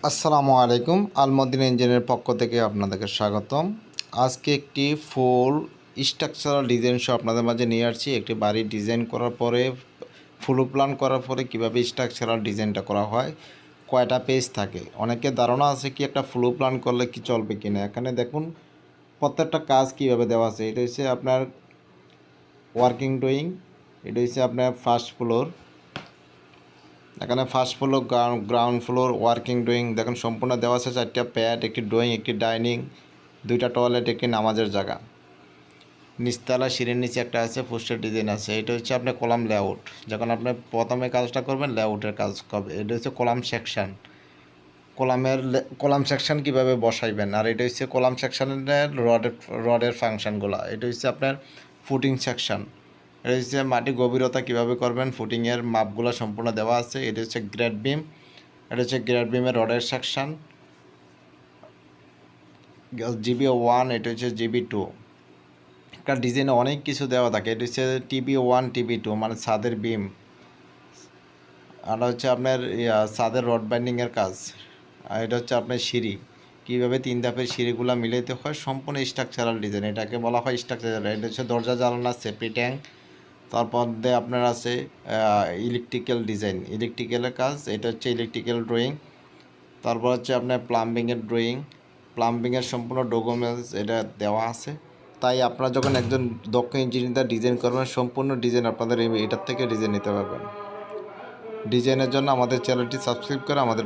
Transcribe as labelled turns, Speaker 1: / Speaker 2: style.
Speaker 1: আসসালামু আলাইকুম। আলমদিনা ইঞ্জিনের পক্ষ থেকে আপনাদেরকে স্বাগতম। আজকে একটি ফুল স্ট্রাকচারাল ডিজাইন সহ আপনাদের মাঝে নিয়ে আসছি। একটি বাড়ি ডিজাইন করার পরে ফ্লোর প্ল্যান করার পরে কীভাবে স্ট্রাকচারাল ডিজাইনটা করা হয়, কয়টা পেজ থাকে। অনেকের ধারণা আছে কি একটা ফ্লোর প্ল্যান করলে কি চলবে কি না। এখানে দেখুন প্রত্যেকটা কাজ কীভাবে দেওয়া আছে। এটা হচ্ছে আপনার ওয়ার্কিং ড্রয়িং, এটা হচ্ছে আপনার ফার্স্ট ফ্লোর। এখানে first floor, ground floor, working drawing দেখুন সম্পূর্ণ দেওয়া আছে। 4টা প্যাড, একটি ড্রয়িং, একটি ডাইনিং, 2টা টয়লেট, একটি নামাজের জায়গা। নিচতলা সিঁড়ির নিচে একটা আছে পোস্টার ডিজাইন আছে। এটা হচ্ছে আপনার কলাম লেআউট। যখন আপনি প্রথমে কাজটা করবেন লেআউটের কাজ করবে। এটা হচ্ছে কলাম সেকশন, কলাম সেকশন কীভাবে বসাইবেন। আর এটা হচ্ছে কলাম সেকশনের রডের ফাংশানগুলো। এটা হচ্ছে আপনার ফুটিং সেকশন। এটা হচ্ছে মাটি গভীরতা কীভাবে করবেন, ফুটিংয়ের মাপগুলো সম্পূর্ণ দেওয়া আছে। এটা হচ্ছে গ্রেড বিম, এটা হচ্ছে গ্রেড বিমের রডের সেকশন। GB1, এটা হচ্ছে GB2। একটা ডিজাইনে অনেক কিছু দেওয়া থাকে। এটা হচ্ছে TB1, TB2 মানে ছাদের বিম। আর হচ্ছে আপনার ছাদের রড বাইন্ডিংয়ের কাজ। আর এটা হচ্ছে আপনার সিঁড়ি, কীভাবে 3 ধাপের সিঁড়িগুলো মিলাইতে হয়, সম্পূর্ণ স্ট্রাকচারাল ডিজাইন। এটাকে বলা হয় স্ট্রাকচারাল। এটা হচ্ছে দরজা জানালা, সেফটি ট্যাঙ্ক। তারপর দিয়ে আপনার আছে ইলেকট্রিক্যাল ডিজাইন, ইলেকট্রিক্যালের কাজ। এটা হচ্ছে ইলেকট্রিক্যাল ড্রয়িং। তারপর হচ্ছে আপনার প্লাম্বিংয়ের ড্রয়িং, প্লাম্বিংয়ের সম্পূর্ণ ডকুমেন্টস এটা দেওয়া আছে। তাই আপনারা যখন একজন দক্ষ ইঞ্জিনিয়ার ডিজাইন করবেন, সম্পূর্ণ ডিজাইন আপনাদের এটার থেকে ডিজাইন নিতে পারবেন। ডিজাইনের জন্য আমাদের চ্যানেলটি সাবস্ক্রাইব করে আমাদের